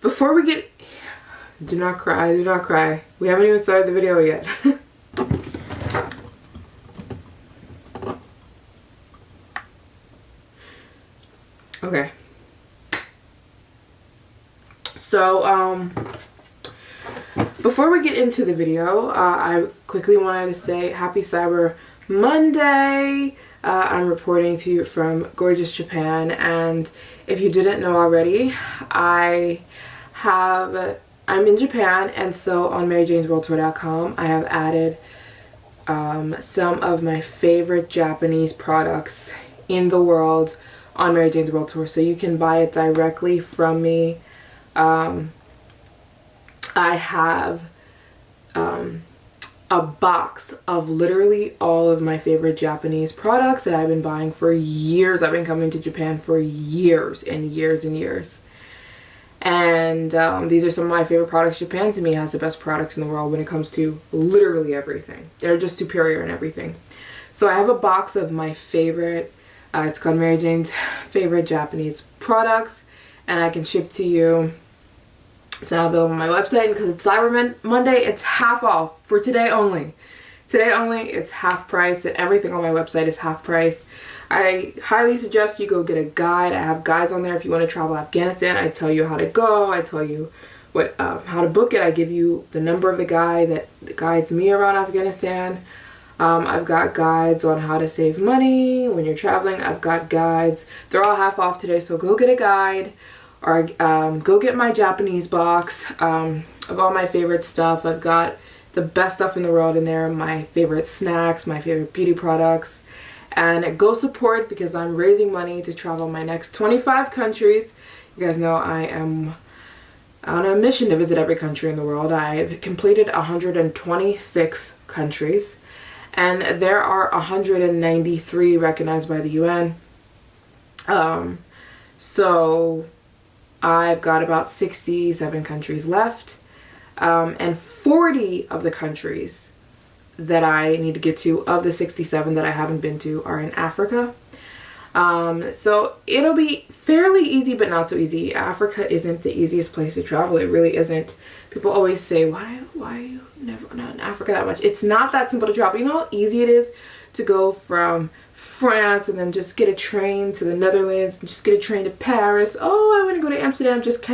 before we get, do not cry, do not cry. We haven't even started the video yet. Okay. So, before we get into the video, I quickly wanted to say Happy Cyber Monday. I'm reporting to you from gorgeous Japan, and if you didn't know already, I'm in Japan, and so on MaryJanesWorldTour.com I have added some of my favorite Japanese products in the world on Mary Jane's World Tour, so you can buy it directly from me. I have a box of literally all of my favorite Japanese products that I've been buying for years. I've been coming to Japan for years and years and years. And these are some of my favorite products. Japan to me has the best products in the world when it comes to literally everything. They're just superior in everything. So I have a box of my favorite, it's called Mary Jane's Favorite Japanese Products, and I can ship to you. It's now available on my website, and because it's Cyber Monday, it's half off for today only. Today only, it's half price, and everything on my website is half price. I highly suggest you go get a guide. I have guides on there if you want to travel Afghanistan. I tell you how to go. I tell you what how to book it. I give you the number of the guy that guides me around Afghanistan. I've got guides on how to save money when you're traveling. I've got guides. They're all half off today, so go get a guide, or go get my Japanese box of all my favorite stuff. I've got the best stuff in the world in there, my favorite snacks, my favorite beauty products. And go support, because I'm raising money to travel my next 25 countries. You guys know I am on a mission to visit every country in the world. I've completed 126 countries, and there are 193 recognized by the UN. So I've got about 67 countries left, and 40 of the countries that I need to get to, of the 67 that I haven't been to, are in Africa. So it'll be fairly easy, but not so easy. Africa isn't the easiest place to travel. It really isn't. People always say, why are you never not in Africa that much? It's not that simple to travel. You know how easy it is to go from France and then just get a train to the Netherlands and just get a train to Paris. Oh, I want to go to Amsterdam. Just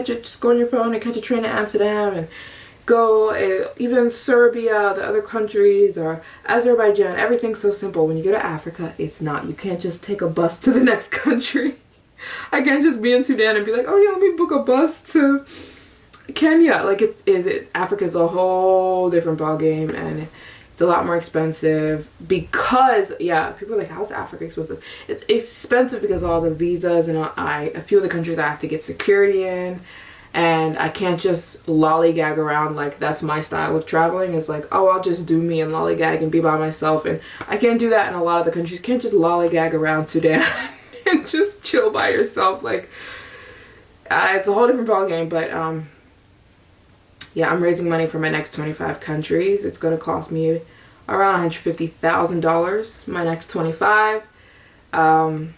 go on your phone and catch a train to Amsterdam, and go, even Serbia, the other countries, or Azerbaijan. Everything's so simple. When you go to Africa, it's not. You can't just take a bus to the next country. I can't just be in Sudan and be like, oh yeah, let me book a bus to Kenya. Like, Africa's a whole different ballgame, and it's a lot more expensive because, yeah, people are like, how's Africa expensive? It's expensive because of all the visas, and a few of the countries I have to get security in. And I can't just lollygag around. Like, that's my style of traveling. It's like, oh, I'll just do me and lollygag and be by myself. And I can't do that in a lot of the countries. You can't just lollygag around Sudan and just chill by yourself. Like, it's a whole different ballgame. But, yeah, I'm raising money for my next 25 countries. It's going to cost me around $150,000, my next 25. And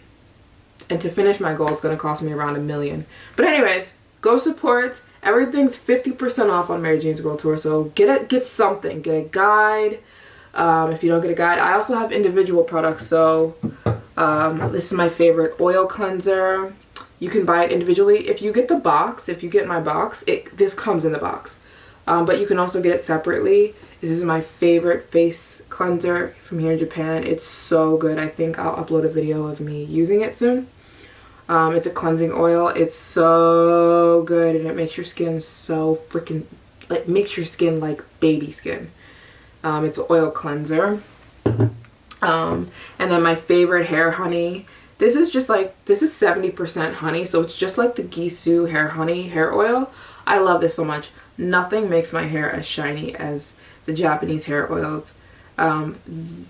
to finish my goal, it's going to cost me around $1 million. But anyways, go support. Everything's 50% off on Mary Jane's World Tour, so get something. Get a guide. If you don't get a guide, I also have individual products. So this is my favorite oil cleanser. You can buy it individually. If you get the box, if you get my box, this comes in the box. But you can also get it separately. This is my favorite face cleanser from here in Japan. It's so good. I think I'll upload a video of me using it soon. It's a cleansing oil. It's so good, and it makes your skin so freaking, like, makes your skin like baby skin. It's an oil cleanser. And then my favorite hair honey. This is 70% honey, so it's just like the Gisu hair honey hair oil. I love this so much. Nothing makes my hair as shiny as the Japanese hair oils.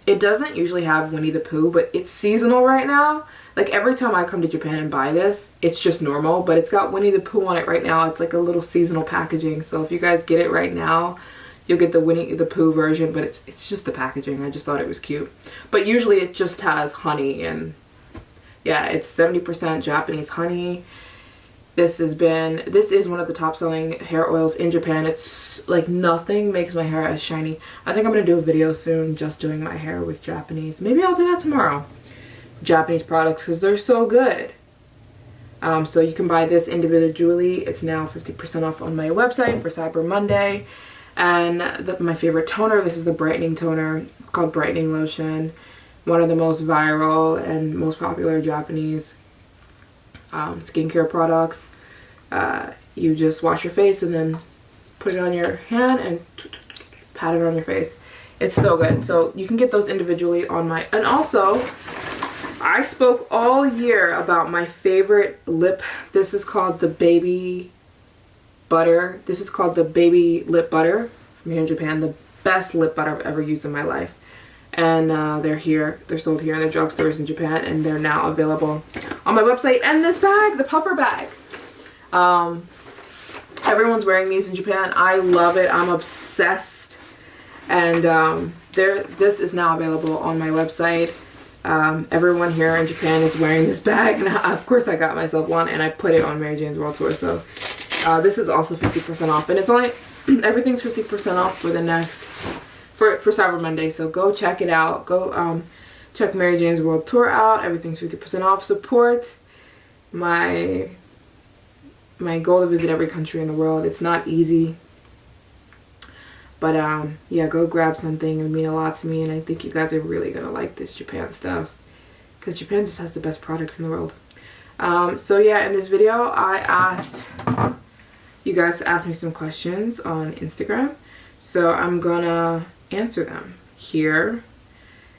It doesn't usually have Winnie the Pooh, but it's seasonal right now. Like, every time I come to Japan and buy this, it's just normal, but it's got Winnie the Pooh on it right now. It's like a little seasonal packaging. So if you guys get it right now, you'll get the Winnie the Pooh version, but it's just the packaging. I just thought it was cute. But usually it just has honey, and yeah, it's 70% Japanese honey. This is one of the top selling hair oils in Japan. It's like nothing makes my hair as shiny. I think I'm gonna do a video soon just doing my hair with Japanese. Maybe I'll do that tomorrow. Japanese products, because they're so good. So you can buy this individually. It's now 50% off on my website for Cyber Monday. And my favorite toner, this is a brightening toner. It's called Brightening Lotion. One of the most viral and most popular Japanese skincare products. You just wash your face and then put it on your hand and pat it on your face. It's so good. So you can get those individually on my... And also, I spoke all year about my favorite lip. This is called the Baby Butter. This is called the Baby Lip Butter from here in Japan. The best lip butter I've ever used in my life. And they're here. They're sold here in the drugstores in Japan, and they're now available on my website. And this bag, the puffer bag. Everyone's wearing these in Japan. I love it. I'm obsessed. And this is now available on my website. Everyone here in Japan is wearing this bag, and of course I got myself one, and I put it on Maryjane's World Tour. So this is also 50% off, and it's only everything's 50% off for the next for Cyber Monday. So go check it out. Go check Maryjane's World Tour out. Everything's 50% off. Support my goal to visit every country in the world. It's not easy, but yeah, go grab something. It would mean a lot to me, and I think you guys are really gonna like this Japan stuff, because Japan just has the best products in the world. So yeah, in this video I asked you guys to ask me some questions on Instagram, so I'm gonna answer them here,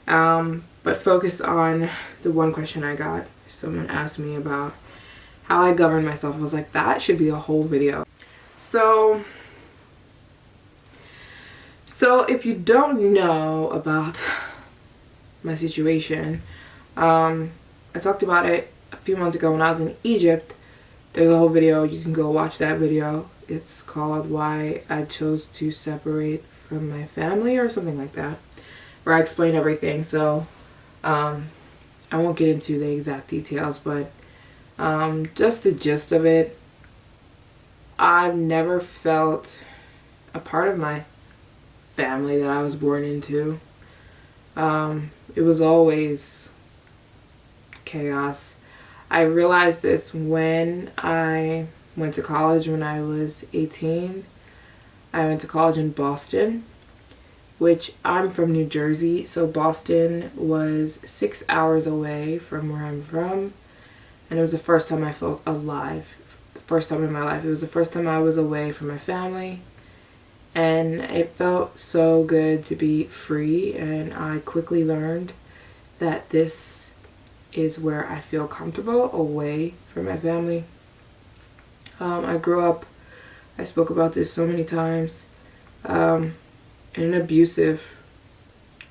but focus on the one question I got. Someone asked me about how I govern myself. I was like, that should be a whole video. So if you don't know about my situation, I talked about it a few months ago when I was in Egypt. There's a whole video. You can go watch that video. It's called Why I Chose to Separate from My Family or something like that, where I explain everything. So I won't get into the exact details, but just the gist of it, I've never felt a part of my family that I was born into. It was always chaos. I realized this when I went to college when I was 18. I went to college in Boston, which I'm from New Jersey, so Boston was 6 hours away from where I'm from, and it was the first time I felt alive. The first time in my life. It was the first time I was away from my family. And it felt so good to be free, and I quickly learned that this is where I feel comfortable, away from my family. I grew up, I spoke about this so many times, in an abusive,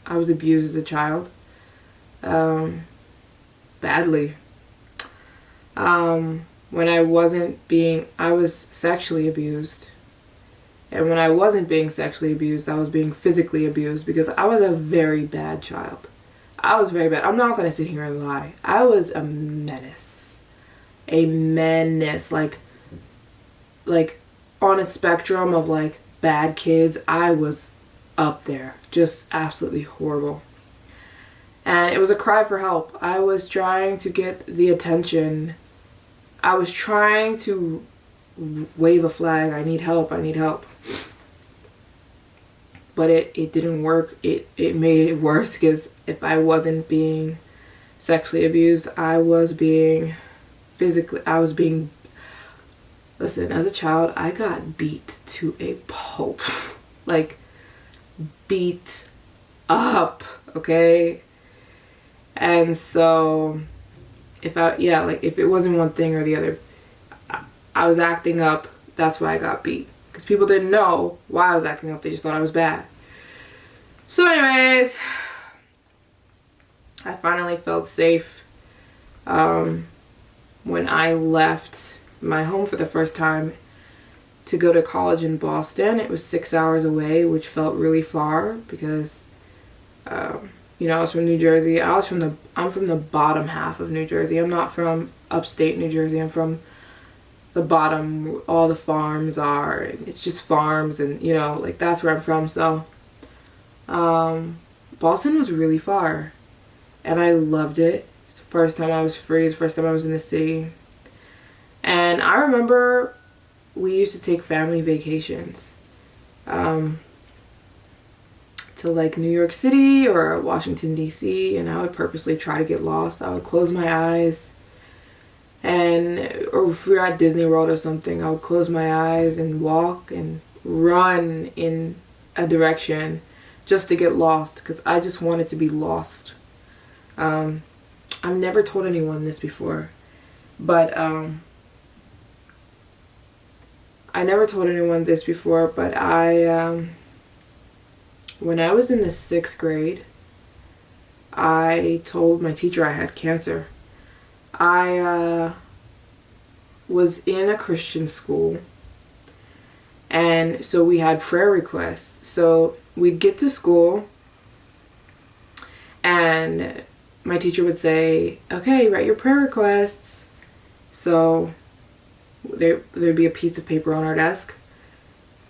I was abused as a child, badly. When I wasn't being, I was sexually abused. And when I wasn't being sexually abused, I was being physically abused, because I was a very bad child. I was very bad. I'm not going to sit here and lie. I was a menace. A menace. Like on a spectrum of like bad kids, I was up there. Just absolutely horrible. And it was a cry for help. I was trying to get the attention. I was trying to wave a flag. I need help. I need help. But it didn't work. It made it worse, because if I wasn't being sexually abused, I was being listen, as a child, I got beat to a pulp. Like, beat up, okay? And so if it wasn't one thing or the other, I was acting up. That's why I got beat. Because people didn't know why I was acting up. They just thought I was bad. So anyways, I finally felt safe when I left my home for the first time to go to college in Boston. It was 6 hours away, which felt really far, because you know, I was from New Jersey. I'm from the bottom half of New Jersey. I'm not from upstate New Jersey. I'm from the bottom, all the farms are. It's just farms, and you know, like that's where I'm from. So Boston was really far, and I loved it. It's the first time I was free. It's the first time I was in the city. And I remember we used to take family vacations to like New York City or Washington, D.C., and I would purposely try to get lost. I would close my eyes, or if we were at Disney World or something, I would close my eyes and walk and run in a direction just to get lost, because I just wanted to be lost. I've never told anyone this before, but when I was in the 6th grade, I told my teacher I had cancer. I was in a Christian school, and so we had prayer requests. So we'd get to school, and my teacher would say, okay, write your prayer requests. So there'd be a piece of paper on our desk.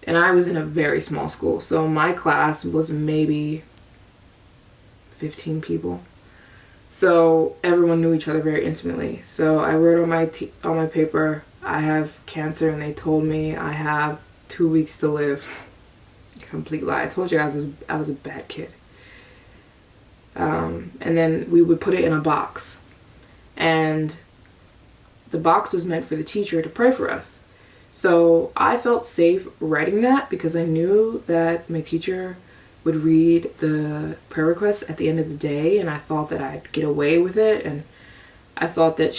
And I was in a very small school, so my class was maybe 15 people. So everyone knew each other very intimately. So I wrote on my paper, I have cancer, and they told me I have 2 weeks to live. Complete lie. I told you I was a bad kid. And then we would put it in a box, and the box was meant for the teacher to pray for us. So I felt safe writing that because I knew that my teacher would read the prayer requests at the end of the day, and I thought that I'd get away with it. And I thought that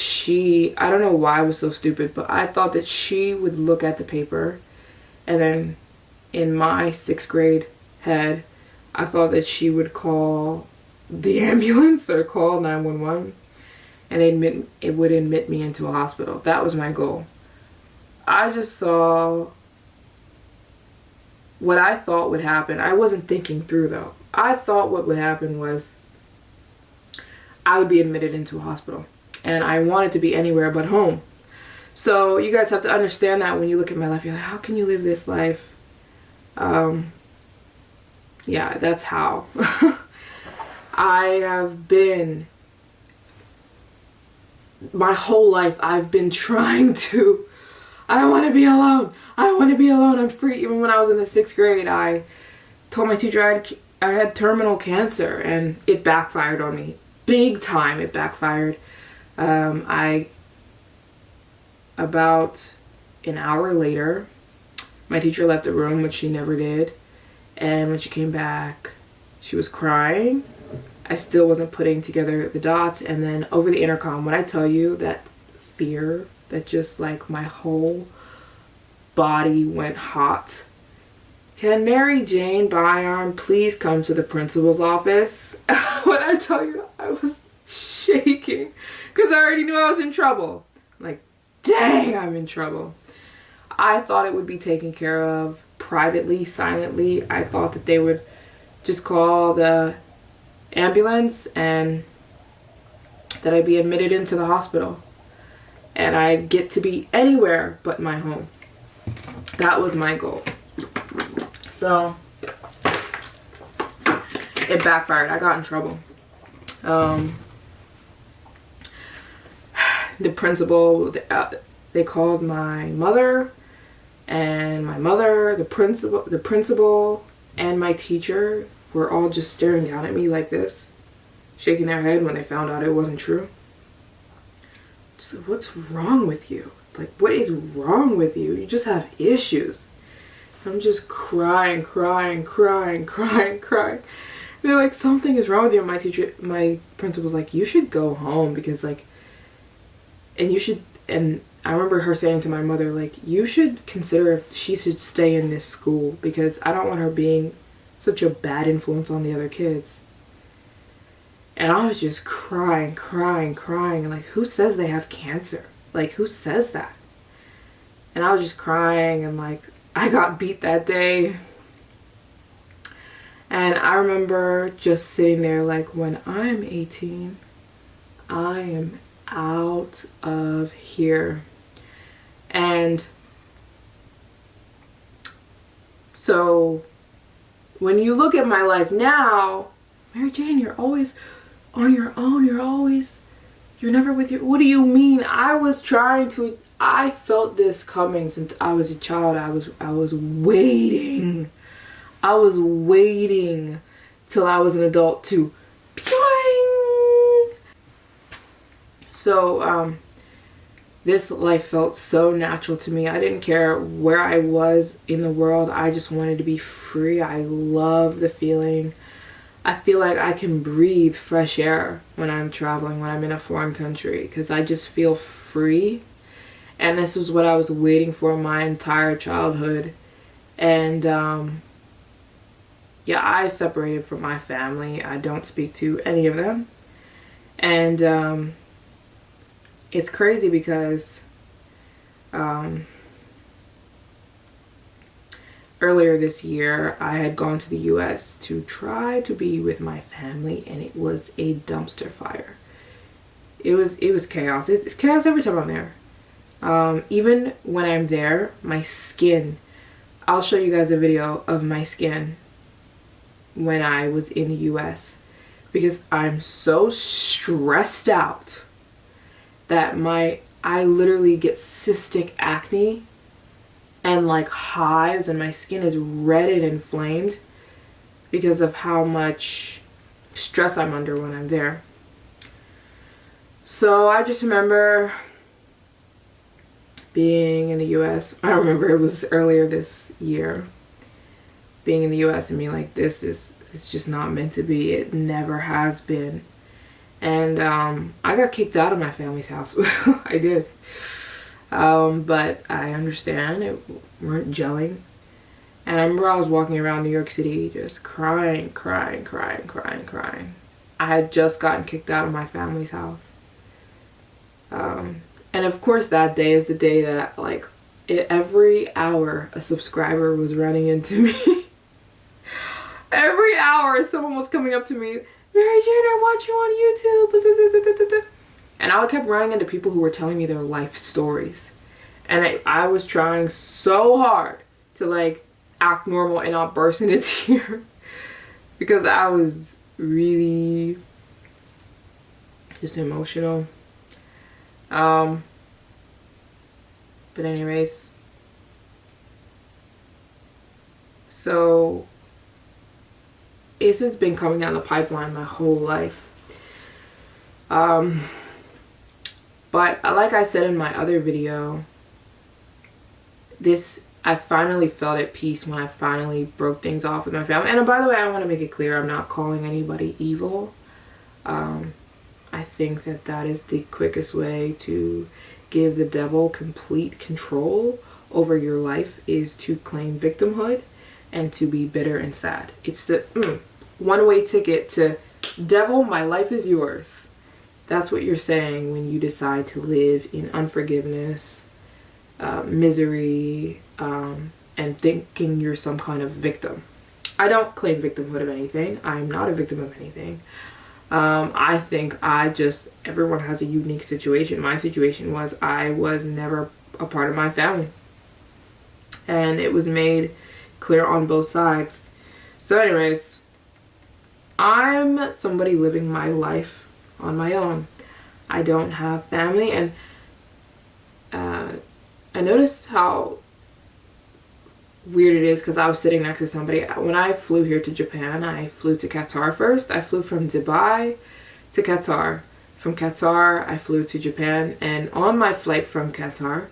I don't know why I was so stupid, but I thought that she would look at the paper, and then in my 6th grade head, I thought that she would call the ambulance or call 911, and it would admit me into a hospital. That was my goal. I just saw what I thought would happen. I wasn't thinking through though. I thought what would happen was I would be admitted into a hospital, and I wanted to be anywhere but home. So you guys have to understand that when you look at my life, you're like, how can you live this life? Yeah, that's how. My whole life I've been trying to, I want to be alone. I want to be alone. I'm free. Even when I was in the 6th grade, I told my teacher I had terminal cancer, and it backfired on me. Big time it backfired. About an hour later, my teacher left the room, which she never did. And when she came back, she was crying. I still wasn't putting together the dots. And then over the intercom, when I tell you that fear, that just like my whole body went hot. Can Maryjane Byarn please come to the principal's office? When I tell you, I was shaking because I already knew I was in trouble. Like, dang, I'm in trouble. I thought it would be taken care of privately, silently. I thought that they would just call the ambulance and that I'd be admitted into the hospital. And I'd get to be anywhere but my home. That was my goal. So it backfired. I got in trouble. The principal, they called my mother, and my mother, the principal, and my teacher were all just staring down at me like this, shaking their head when they found out it wasn't true. Just, what's wrong with you? Like, what is wrong with you? You just have issues. I'm just crying. They're like, something is wrong with you. My principal's like, you should go home because like, and I remember her saying to my mother, like, you should consider if she should stay in this school because I don't want her being such a bad influence on the other kids. And I was just crying. Like, who says they have cancer? Like, who says that? And I was just crying, and like, I got beat that day. And I remember just sitting there like, when I'm 18, I am out of here. And so when you look at my life now, Maryjane, you're always on your own. You're never with your, what do you mean? I felt this coming since I was a child. I was waiting. I was waiting till I was an adult to Psoing! So, this life felt so natural to me. I didn't care where I was in the world. I just wanted to be free. I love the feeling. I feel like I can breathe fresh air when I'm traveling, when I'm in a foreign country, because I just feel free. And this was what I was waiting for my entire childhood. And yeah, I separated from my family. I don't speak to any of them. And it's crazy because earlier this year, I had gone to the US to try to be with my family, and it was a dumpster fire. It was chaos. It's chaos every time I'm there. Even when I'm there, my skin, I'll show you guys a video of my skin when I was in the US, because I'm so stressed out that I literally get cystic acne and like hives, and my skin is red and inflamed because of how much stress I'm under when I'm there. So I just remember being in the US. I remember it was earlier this year, being in the US and being like, it's just not meant to be. It never has been. And I got kicked out of my family's house. I did. But I understand it weren't gelling. And I remember I was walking around New York City just crying. I had just gotten kicked out of my family's house. And of course that day is the day that every hour a subscriber was running into me. Every hour someone was coming up to me, Maryjane, I watch you on YouTube. And I kept running into people who were telling me their life stories. And I was trying so hard to like act normal and not burst into tears because I was really just emotional. But anyways, so this has been coming down the pipeline my whole life. But like I said in my other video, I finally felt at peace when I finally broke things off with my family. And by the way, I want to make it clear, I'm not calling anybody evil. I think that is the quickest way to give the devil complete control over your life, is to claim victimhood and to be bitter and sad. It's the one-way ticket to devil, my life is yours. That's what you're saying when you decide to live in unforgiveness, misery, and thinking you're some kind of victim. I don't claim victimhood of anything. I'm not a victim of anything. I think everyone has a unique situation. My situation was I was never a part of my family. And it was made clear on both sides. So anyways, I'm somebody living my life on my own. I don't have family, and I noticed how weird it is because I was sitting next to somebody. When I flew here to Japan, I flew to Qatar first. I flew from Dubai to Qatar. From Qatar, I flew to Japan, and on my flight from Qatar,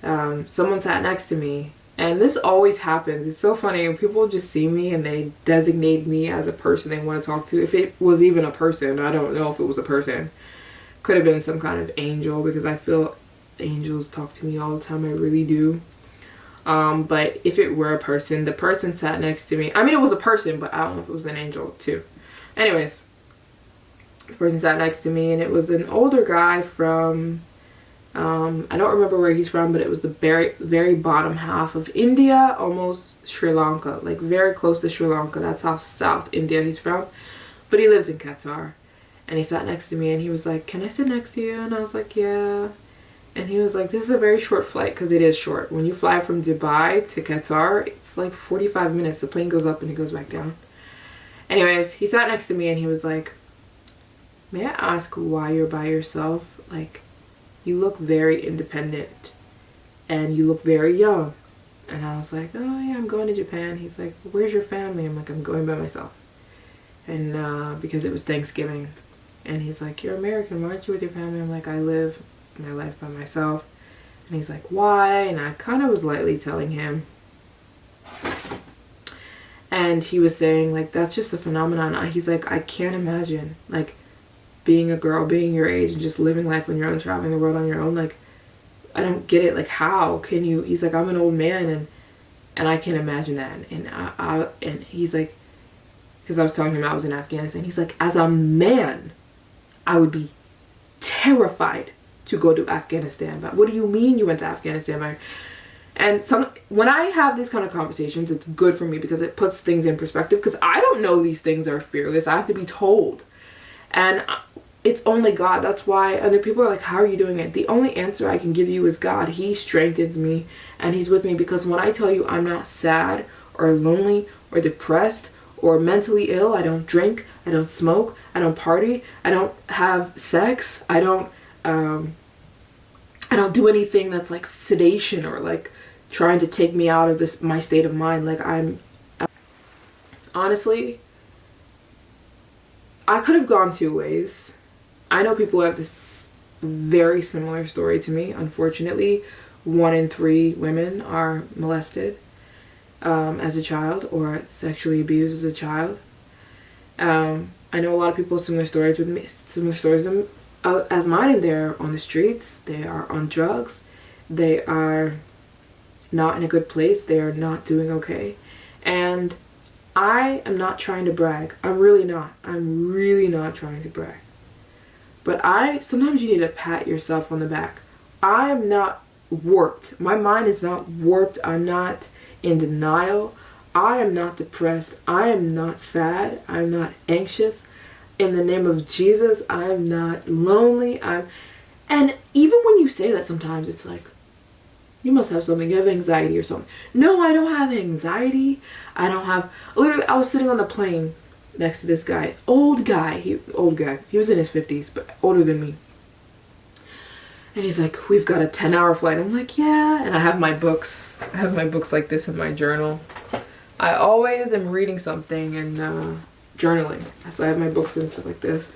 someone sat next to me. And this always happens. It's so funny. People just see me and they designate me as a person they want to talk to. If it was even a person, I don't know if it was a person. Could have been some kind of angel, because I feel angels talk to me all the time. I really do. But if it were a person, the person sat next to me. I mean, it was a person, but I don't know if it was an angel too. Anyways, the person sat next to me, and it was an older guy from, I don't remember where he's from, but it was the very, very bottom half of India, almost Sri Lanka, like very close to Sri Lanka. That's how South India he's from. But he lived in Qatar. And he sat next to me, and he was like, "Can I sit next to you?" And I was like, "Yeah." And he was like, this is a very short flight, because it is short. When you fly from Dubai to Qatar, it's like 45 minutes. The plane goes up and it goes back down. Anyways, he sat next to me and he was like, may I ask why you're by yourself? Like, you look very independent and you look very young. And I was like, oh yeah, I'm going to Japan. He's like, where's your family? I'm like, I'm going by myself. And because it was Thanksgiving. And he's like, you're American, why aren't you with your family? I'm like, I live my life by myself. And he's like, why? And I kind of was lightly telling him. And he was saying, like, that's just a phenomenon. He's like, I can't imagine, like, being a girl, being your age, and just living life on your own, traveling the world on your own. Like, I don't get it. Like, how can you? He's like, I'm an old man, and I can't imagine that. And he's like, because I was telling him I was in Afghanistan. He's like, as a man, I would be terrified to go to Afghanistan. But what do you mean you went to Afghanistan? And when I have these kind of conversations, it's good for me because it puts things in perspective, because I don't know these things are fearless. I have to be told. And it's only God. That's why other people are like, how are you doing it? The only answer I can give you is God. He strengthens me and he's with me, because when I tell you I'm not sad or lonely or depressed or mentally ill, I don't drink, I don't smoke, I don't party, I don't have sex, I don't do anything that's like sedation or like trying to take me out of my state of mind. Like, honestly, I could have gone two ways. I know people have this very similar story to me. Unfortunately, 1 in 3 women are molested as a child or sexually abused as a child. I know a lot of people have similar stories with me, as mine, and they're on the streets, they are on drugs, they are not in a good place, they are not doing okay. And I am not trying to brag. I'm really not trying to brag. But sometimes you need to pat yourself on the back. I am not warped. My mind is not warped. I'm not in denial. I am not depressed. I am not sad. I'm not anxious. In the name of Jesus, I'm not lonely. And even when you say that, sometimes it's like, you must have something. You have anxiety or something. No, I don't have anxiety. Literally, I was sitting on the plane next to this guy. Old guy. He was in his 50s, but older than me. And he's like, we've got a 10-hour flight. I'm like, yeah. And I have my books. I have my books like this in my journal. I always am reading something and journaling. So I have my books and stuff like this.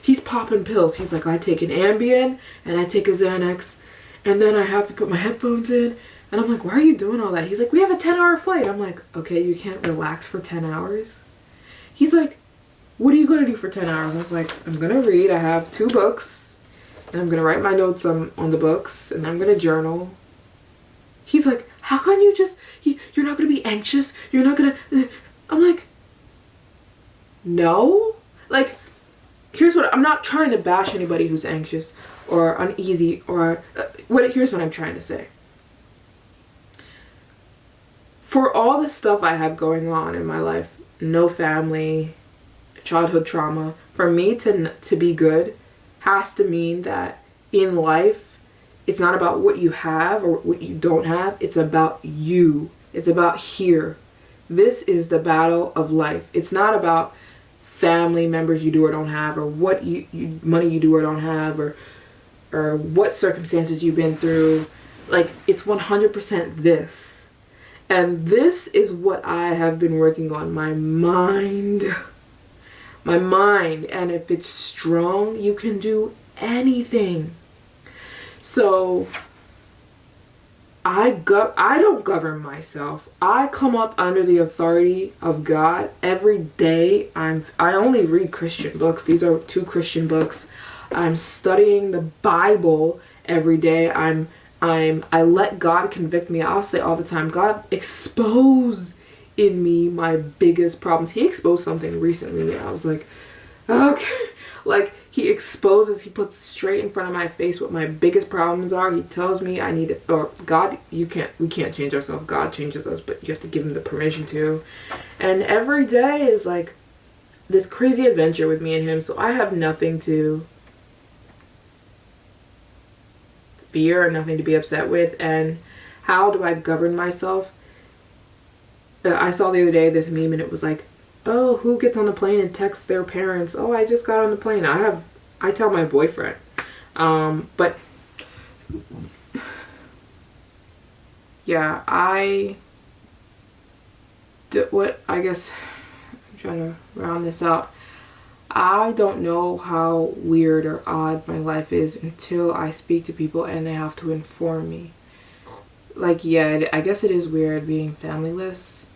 He's popping pills. He's like, I take an Ambien and I take a Xanax, and then I have to put my headphones in. And I'm like, why are you doing all that? He's like, we have a 10-hour flight. I'm like, okay, you can't relax for 10 hours. He's like, what are you going to do for 10 hours? I was like, I'm going to read. I have 2 books. And I'm going to write my notes on the books. And I'm going to journal. He's like, how can you just... You're not going to be anxious? You're not going to... I'm like, no. Like, here's what... I'm not trying to bash anybody who's anxious or uneasy or... here's what I'm trying to say. For all the stuff I have going on in my life, no family, childhood trauma, for me to be good has to mean that in life, it's not about what you have or what you don't have. It's about you. It's about here. This is the battle of life. It's not about family members you do or don't have, or what money you do or don't have, or what circumstances you've been through. Like, it's 100% this. And this is what I have been working on. My mind. My mind. And if it's strong, you can do anything. So I don't govern myself. I come up under the authority of God every day. I only read Christian books. These are 2 Christian books. I'm studying the Bible every day. I let God convict me. I'll say all the time, God, expose in me my biggest problems. He exposed something recently. I was like, okay. Like, he puts straight in front of my face what my biggest problems are. He tells me I need to, or God, we can't change ourselves. God changes us, but you have to give him the permission to. And every day is like this crazy adventure with me and him. So I have nothing to fear and nothing to be upset with. And how do I govern myself? I saw the other day this meme and it was like, oh, who gets on the plane and texts their parents, oh, I just got on the plane. I tell my boyfriend. But yeah, I guess I'm trying to round this out. I don't know how weird or odd my life is until I speak to people and they have to inform me. Like, yeah, I guess it is weird being familyless.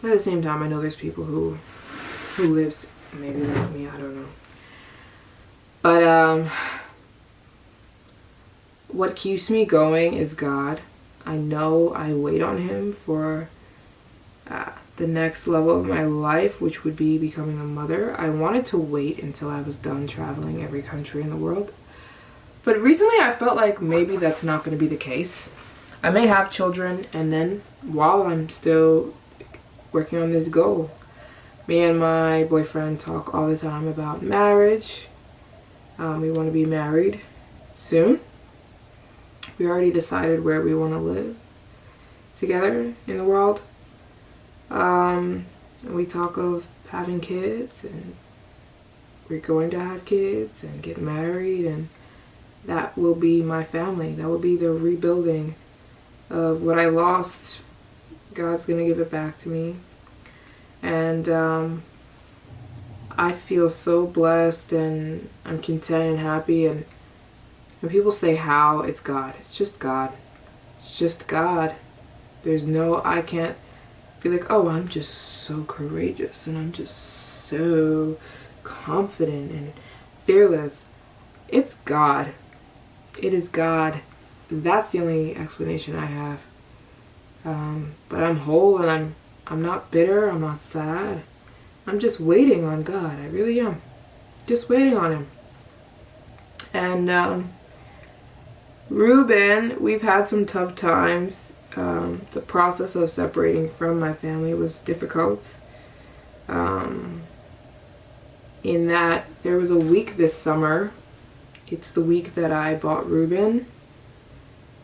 But at the same time, I know there's people who lives maybe like me, I don't know. But what keeps me going is God. I know I wait on him for the next level of my life, which would be becoming a mother. I wanted to wait until I was done traveling every country in the world. But recently I felt like maybe that's not going to be the case. I may have children, and then while I'm still working on this goal, me and my boyfriend talk all the time about marriage. We want to be married soon. We already decided where we want to live together in the world. And we talk of having kids, and we're going to have kids and get married, and that will be my family. That will be the rebuilding of what I lost. God's going to give it back to me. And I feel so blessed, and I'm content and happy. And when people say how, it's God. It's just God. It's just God. There's no, I can't be like, oh, I'm just so courageous and I'm just so confident and fearless. It's God. It is God. That's the only explanation I have. But I'm whole, and I'm not bitter. I'm not sad. I'm just waiting on God. I really am. Just waiting on him. And Ruben, we've had some tough times. The process of separating from my family was difficult. In that there was a week this summer. It's the week that I bought Ruben.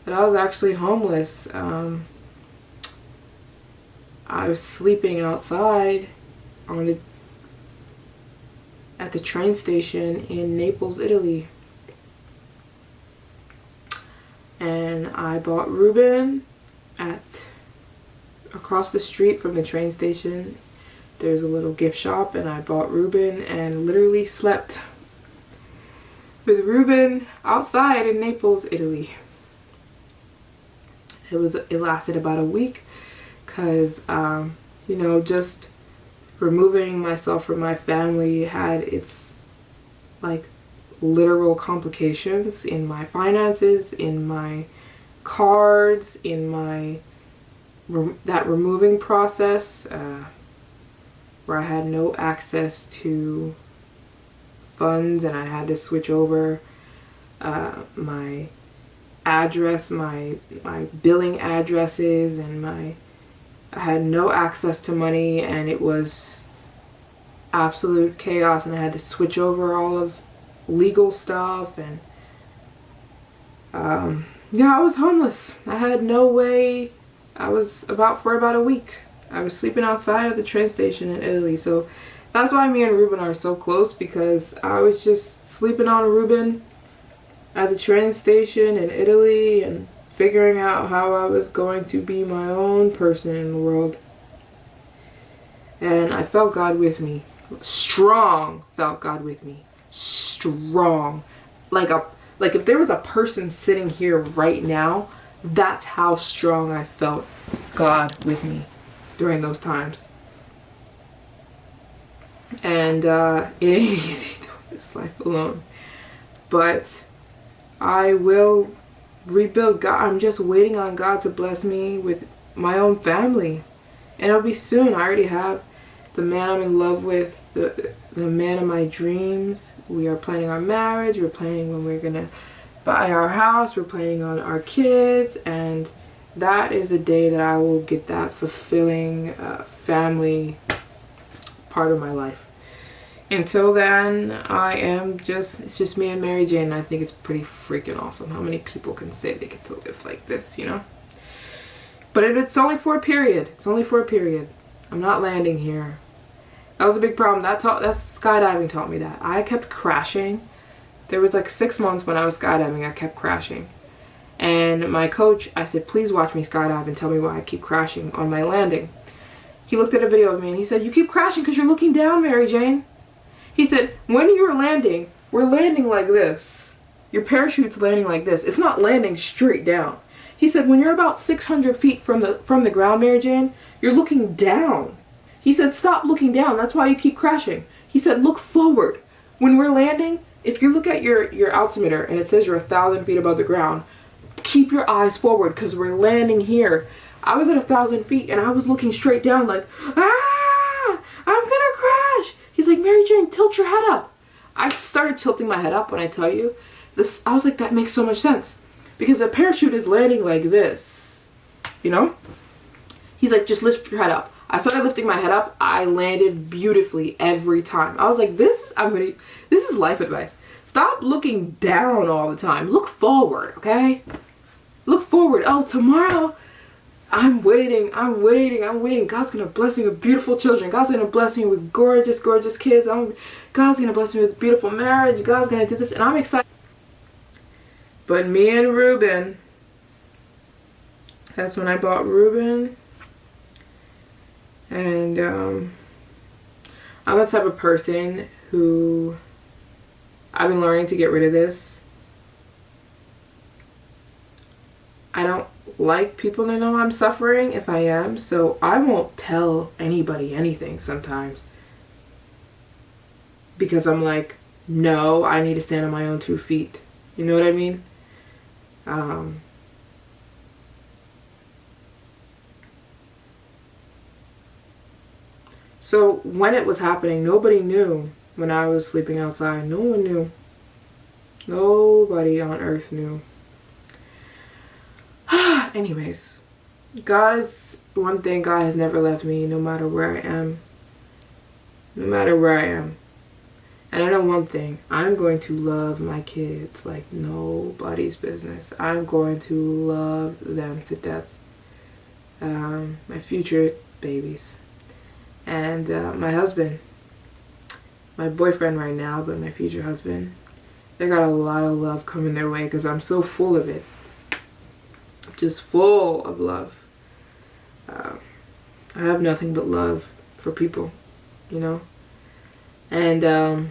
But I was actually homeless. I was sleeping outside at the train station in Naples, Italy. And I bought Ruben across the street from the train station. There's a little gift shop, and I bought Ruben and literally slept with Ruben outside in Naples, Italy. It lasted about a week, because just removing myself from my family had its like literal complications in my finances, in my cards, in my that removing process, where I had no access to funds, and I had to switch over my address, my billing addresses, and I had no access to money, and it was absolute chaos, and I had to switch over all of legal stuff. And I was homeless. I had no way. I was for about a week. I was sleeping outside at the train station in Italy. So that's why me and Ruben are so close, because I was just sleeping on Ruben at the train station in Italy and figuring out how I was going to be my own person in the world. And I felt God with me. Strong felt God with me. Strong. Like if there was a person sitting here right now, that's how strong I felt God with me during those times. And it ain't easy doing this life alone. But I will rebuild. God, I'm just waiting on God to bless me with my own family. And it'll be soon. I already have the man I'm in love with, the man of my dreams. We are planning our marriage. We're planning when we're gonna buy our house. We're planning on our kids. And that is a day that I will get that fulfilling family part of my life. Until then, it's just me and Maryjane, and I think it's pretty freaking awesome. How many people can say they get to live like this, you know? But it's only for a period. It's only for a period. I'm not landing here. That was a big problem. That's skydiving taught me that. I kept crashing. There was like 6 months when I was skydiving, I kept crashing. And my coach, I said, please watch me skydive and tell me why I keep crashing on my landing. He looked at a video of me and he said, you keep crashing because you're looking down, Maryjane. He said, when you're landing, we're landing like this. Your parachute's landing like this. It's not landing straight down. He said, when you're about 600 feet from the ground, Maryjane, you're looking down. He said, stop looking down. That's why you keep crashing. He said, look forward. When we're landing, if you look at your altimeter and it says you're 1,000 feet above the ground, keep your eyes forward because we're landing here. I was at 1,000 feet and I was looking straight down like, I'm gonna crash. He's like, Maryjane, tilt your head up. I started tilting my head up when I tell you this. I was like, that makes so much sense because the parachute is landing like this, you know? He's like, just lift your head up. I started lifting my head up. I landed beautifully every time. I was like, this is life advice. Stop looking down all the time. Look forward, okay? Look forward. Oh, tomorrow, I'm waiting. God's going to bless me with beautiful children. God's going to bless me with gorgeous, gorgeous kids. God's going to bless me with beautiful marriage. God's going to do this. And I'm excited. But me and Ruben, that's when I bought Ruben. And I'm the type of person who I've been learning to get rid of this. I don't like people to know I'm suffering if I am, so I won't tell anybody anything sometimes. Because I'm like, no, I need to stand on my own 2 feet. You know what I mean? So when it was happening, nobody knew when I was sleeping outside. No one knew. Nobody on earth knew. Anyways, God is one thing. God has never left me no matter where I am. No matter where I am. And I know one thing. I'm going to love my kids like nobody's business. I'm going to love them to death. My future babies. And my husband. My boyfriend right now, but my future husband. They got a lot of love coming their way because I'm so full of it. Just full of love. I have nothing but love for people, you know? And